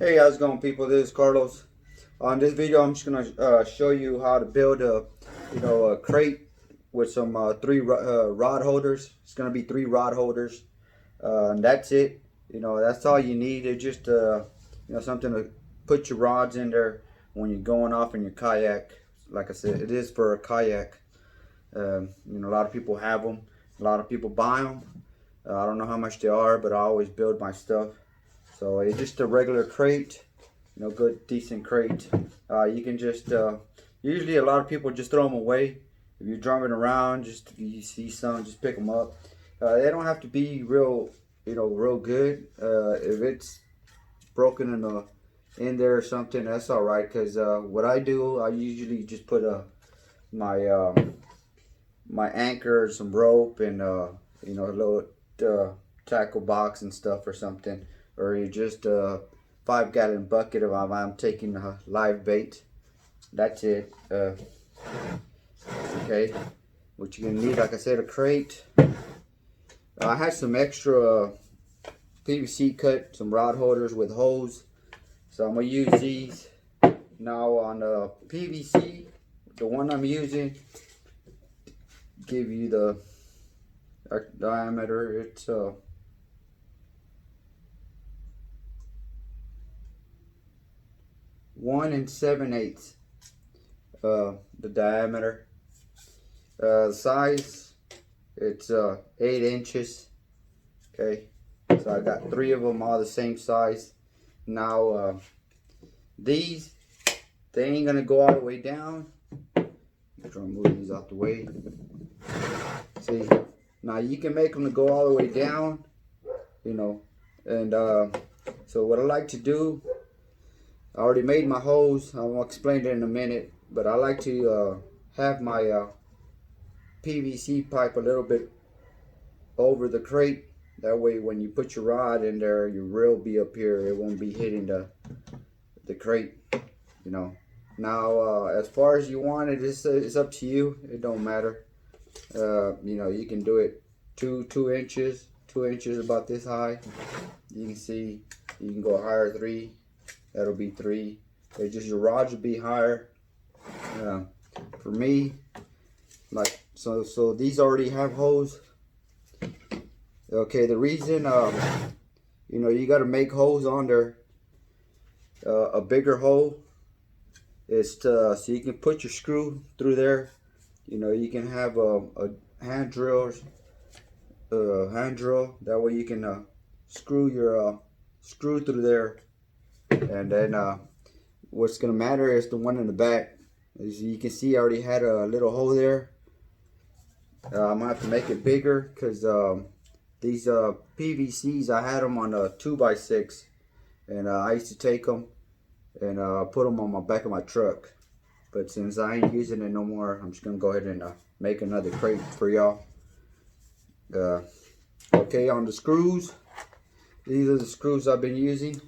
Hey, how's it going, people? This is Carlos. On this video, I'm just gonna show you how to build a crate with some three rod holders. It's gonna be three rod holders, and that's it. That's all you need. It's just something to put your rods in there when you're going off in your kayak. Like I said, it is for a kayak. A lot of people have them. A lot of people buy them. I don't know how much they are, but I always build my stuff. So it's just a regular crate, good decent crate. You can just usually a lot of people just throw them away. If you're driving around, just if you see some, just pick them up. They don't have to be real, real good. If it's broken in there or something, that's all right. Cause what I do, I usually just put my anchor, some rope, and a little tackle box and stuff or something, or you just a 5-gallon bucket if I'm taking a live bait. That's it. Okay, what you're gonna need, like I said, a crate. I had some extra PVC cut, some rod holders with holes, so I'm gonna use these. Now on the PVC, the one I'm using, give you the diameter. It's 1 7/8 the diameter. The size, it's 8 inches. Okay, so I got 3 of them all the same size. Now these, they ain't gonna go all the way down. I'm trying to move these out the way. See, now you can make them to go all the way down, and so what I like to do, I already made my hose. I'll explain it in a minute, but I like to have my PVC pipe a little bit over the crate. That way when you put your rod in there, your reel will be up here. It won't be hitting the crate, Now as far as you want it, it's up to you. It don't matter. You can do it 2 inches, 2 inches about this high. You can see, you can go higher, 3. That'll be 3. It's just your rods will be higher. For me, like so these already have holes. Okay, the reason you got to make holes on there, a bigger hole, is so you can put your screw through there. You can have a hand drill. That way you can screw your screw through there. And then what's gonna matter is the one in the back. As you can see, I already had a little hole there. I'm gonna have to make it bigger because these PVCs, I had them on a 2x6, and I used to take them and put them on my back of my truck. But since I ain't using it no more, I'm just gonna go ahead and make another crate for y'all. Okay, on the screws, these are the screws I've been using.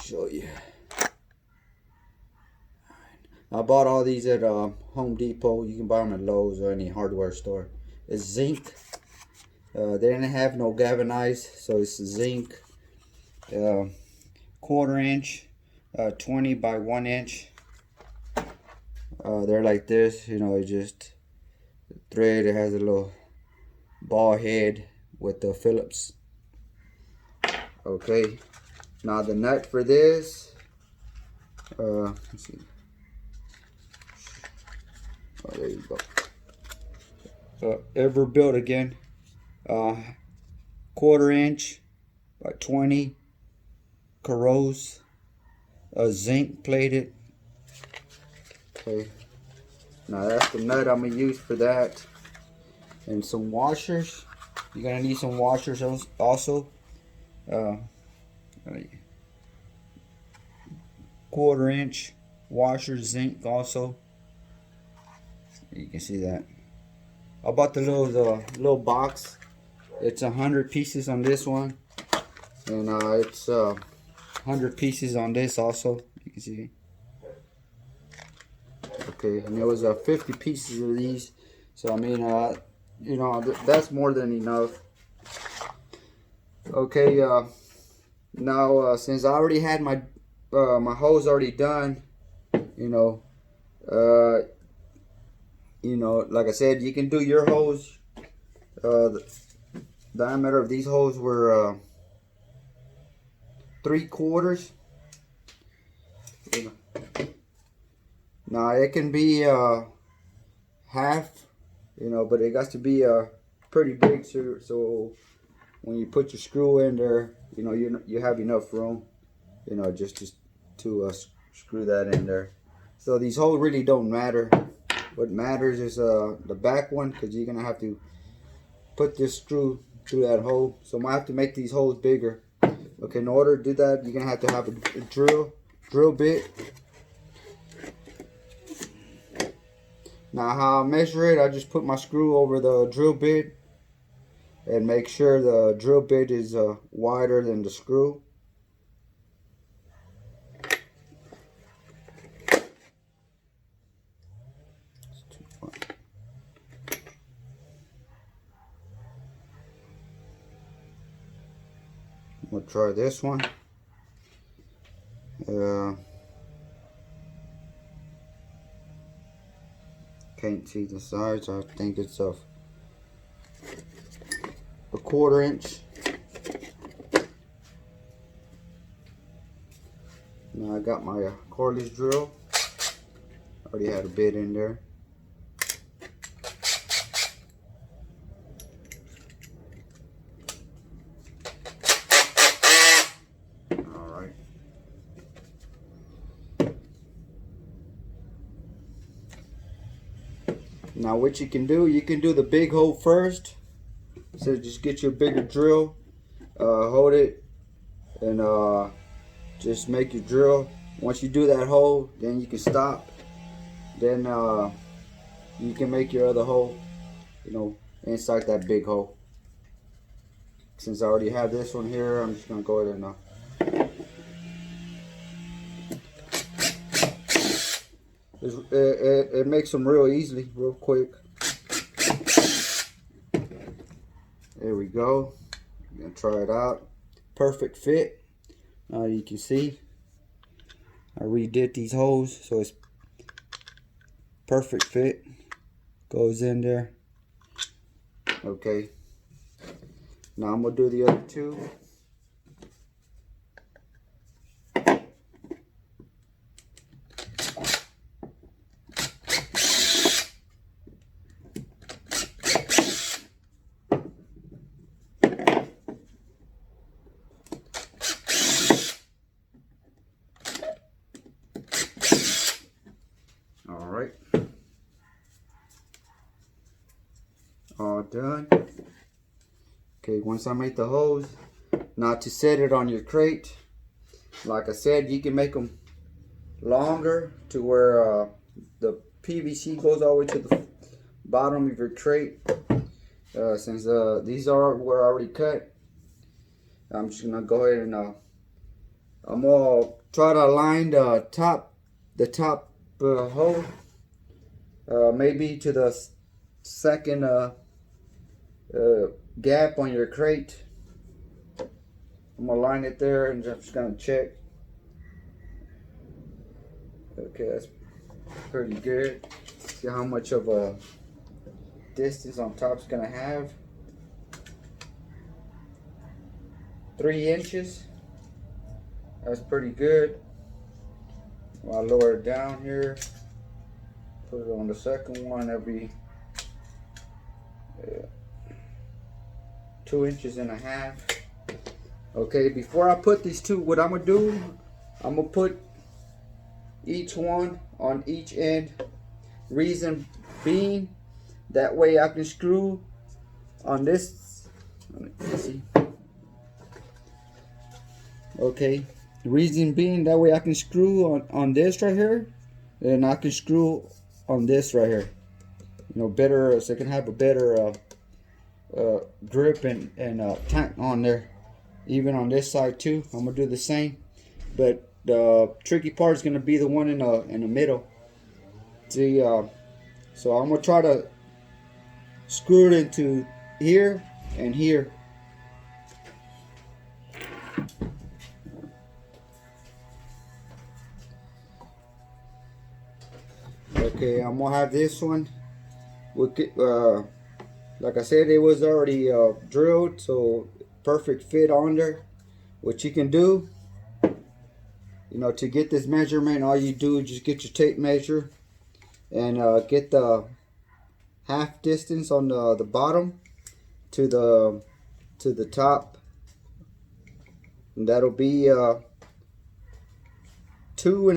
Show you. I bought all these at Home Depot. You can buy them at Lowe's or any hardware store. It's zinc. They didn't have no galvanized, so it's zinc. 1/4 inch, 20 by 1 inch. They're like this, it just thread. It has a little ball head with the phillips. Okay, now the nut for this, let's see. Oh, there you go. Everbilt again, 1/4 inch by 20, corrodes, zinc plated. Okay, now that's the nut I'm gonna use for that, and some washers. You're gonna need some washers also. 1/4 inch washer, zinc also. You can see that. I bought the little box. It's 100 pieces on this one, and it's 100 pieces on this also. You can see. Okay, and there was 50 pieces of these. So I mean, that's more than enough. Okay, Now since I already had my my hose already done, you know, like I said, you can do your hose. The diameter of these holes were 3/4. Now it can be half, but it got to be pretty big, so when you put your screw in there, you have enough room, just to screw that in there. So these holes really don't matter. What matters is the back one, because you're gonna have to put this screw through that hole. So I'm gonna have to make these holes bigger. Okay, in order to do that, you're gonna have to have a drill bit. Now how I measure it, I just put my screw over the drill bit and make sure the drill bit is wider than the screw. I'm gonna try this one. Can't see the size. I think it's a 1/4 inch. Now I got my cordless drill. Already had a bit in there. Alright. Now what you can do the big hole first. So just get your bigger drill, hold it, and just make your drill. Once you do that hole, then you can stop. Then you can make your other hole, inside that big hole. Since I already have this one here, I'm just gonna go ahead and it makes them real easily, real quick. There we go. I'm gonna try it out. Perfect fit. You can see I redid these holes, so it's perfect fit. Goes in there. Okay. Now I'm gonna do the other two. Alright. All done. Okay, once I make the hose, now to set it on your crate, like I said, you can make them longer to where the PVC goes all the way to the bottom of your crate. Since these were already cut, I'm just gonna go ahead and I'm gonna try to align the top hole, maybe to the second gap on your crate. I'm gonna line it there and just gonna check. Okay, that's pretty good. See how much of a distance on top is gonna have. 3 inches. That's pretty good. I'll lower it down here. Put it on the second one. That'll be 2.5 inches. Okay, before I put these two, what I'm gonna do, I'm gonna put each one on each end. Reason being, that way I can screw on this. Let's see. Okay, reason being, that way I can screw on this right here, and I can screw on this right here. Better, so I can have a better grip and tank on there. Even on this side too, I'm gonna do the same. But the tricky part is gonna be the one in the middle. See, so I'm gonna try to screw it into here and here. Okay, I'm gonna have this one. Like I said, it was already drilled, so perfect fit on there. What you can do, to get this measurement, all you do is just get your tape measure and get the half distance on the bottom to the top, and that'll be 2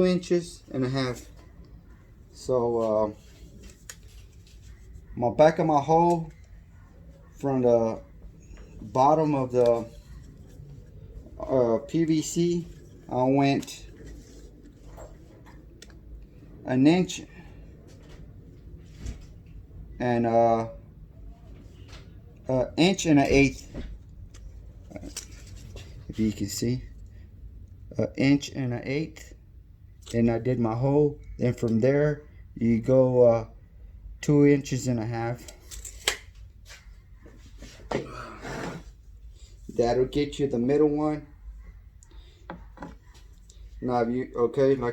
inches and a half. So my back of my hole from the bottom of the PVC, I went 1 inch and 1 1/8 inch, if you can see, 1 1/8 inch. Then I did my hole. Then from there you go 2 inches and a half. That'll get you the middle one. Now, if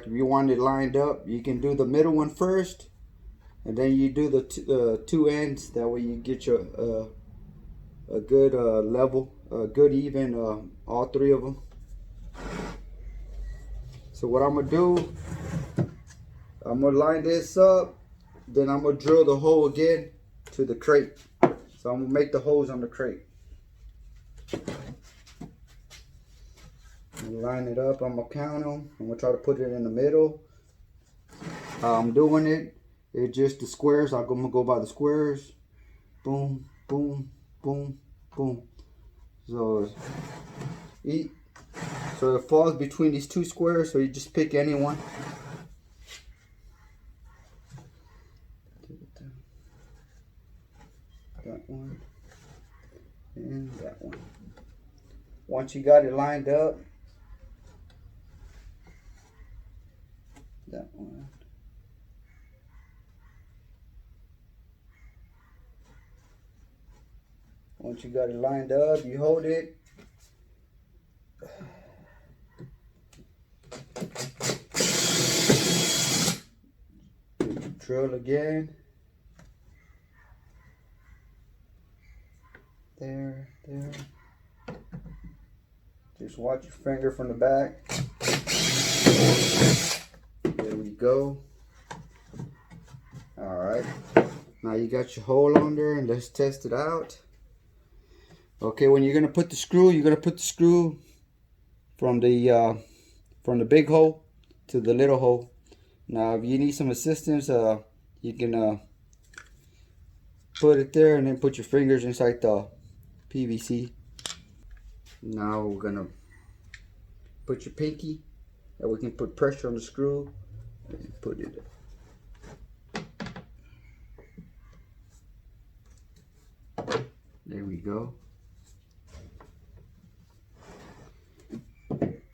you want it lined up, you can do the middle one first, and then you do the two ends. That way you get your a good level, a good even, all three of them. So what I'm gonna do, I'm gonna line this up, then I'm gonna drill the hole again to the crate. So I'm gonna make the holes on the crate. I'm gonna line it up, I'm gonna count them, I'm gonna try to put it in the middle. I'm doing it's just the squares. I'm gonna go by the squares. Boom, boom, boom, boom. So it falls between these two squares, so you just pick any one. That one and that one. Once you got it lined up, that one. Once you got it lined up, you hold it. Drill again. There. Just watch your finger from the back. There we go. Alright. Now you got your hole on there, and let's test it out. Okay, when you're gonna put the screw, you're gonna put the screw from the big hole to the little hole. Now, if you need some assistance, you can put it there and then put your fingers inside the PVC. Now we're gonna put your pinky, and we can put pressure on the screw and put it. There we go.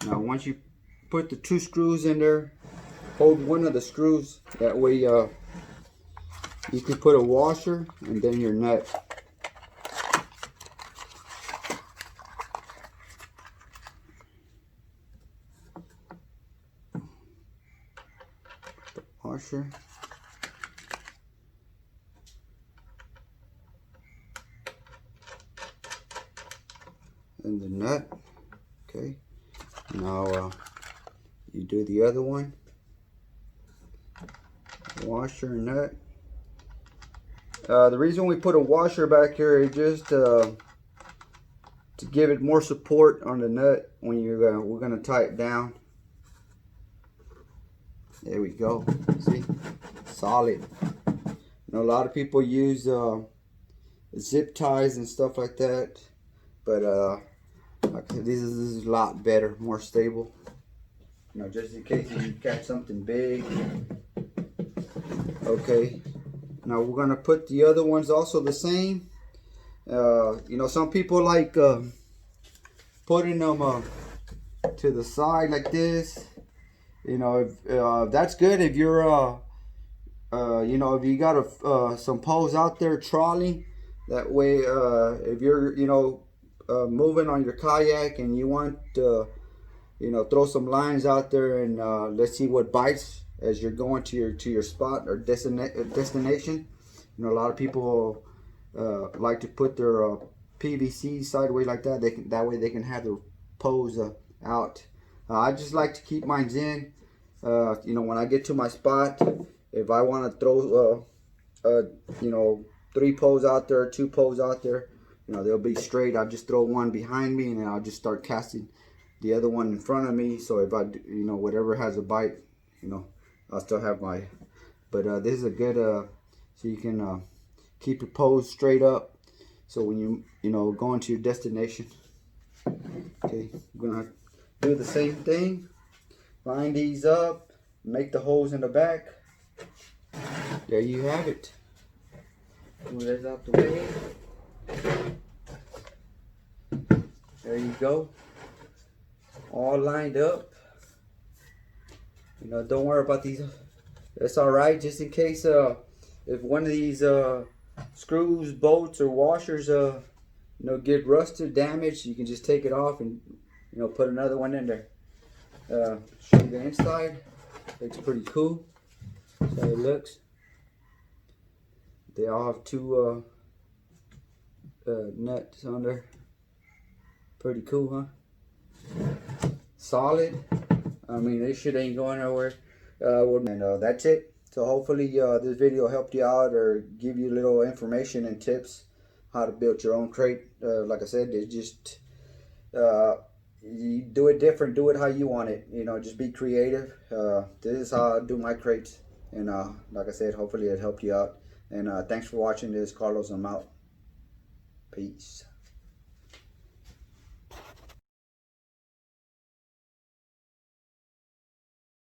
Now once you put the two screws in there, hold one of the screws. That way you can put a washer and then your nut. The washer. And the nut. Okay. Now you do the other one. Washer and nut. The reason we put a washer back here is just to give it more support on the nut when we're gonna tie it down. There we go. See, solid. A lot of people use zip ties and stuff like that, but like I said, this is a lot better, more stable. Just in case you catch something big. Okay, now we're gonna put the other ones also the same. Some people like putting them to the side like this. If that's good if you're if you got some poles out there trolling. That way, if you're moving on your kayak and you want to throw some lines out there and let's see what bites. as you're going to your spot or destination. You know, a lot of people like to put their PVC sideways like that. That way they can have their pose out. I just like to keep mine in. You know, when I get to my spot, if I want to throw you know, 3 poles out there, 2 poles out there, you know, they'll be straight. I'll just throw one behind me, and then I'll just start casting the other one in front of me. So if I, you know, whatever has a bite, you know, I'll still have my. But this is a good so you can keep your pose straight up. So when you know, going to your destination. Okay, we're gonna do the same thing. Line these up, make the holes in the back. There you have it. Move this out the way. There you go. All lined up. You know, don't worry about these. That's all right. Just in case if one of these screws, bolts, or washers you know, get rusted, damaged, you can just take it off and, you know, put another one in there. Show you the inside. Looks pretty cool. That's how it looks. They all have 2 nuts on there. Pretty cool, huh? Solid. I mean, this shit ain't going nowhere. And that's it. So hopefully this video helped you out or give you a little information and tips how to build your own crate. Like I said, it's just you do it different, do it how you want it. You know, just be creative. This is how I do my crates. And like I said, hopefully it helped you out. And thanks for watching this. Carlos, I'm out. Peace.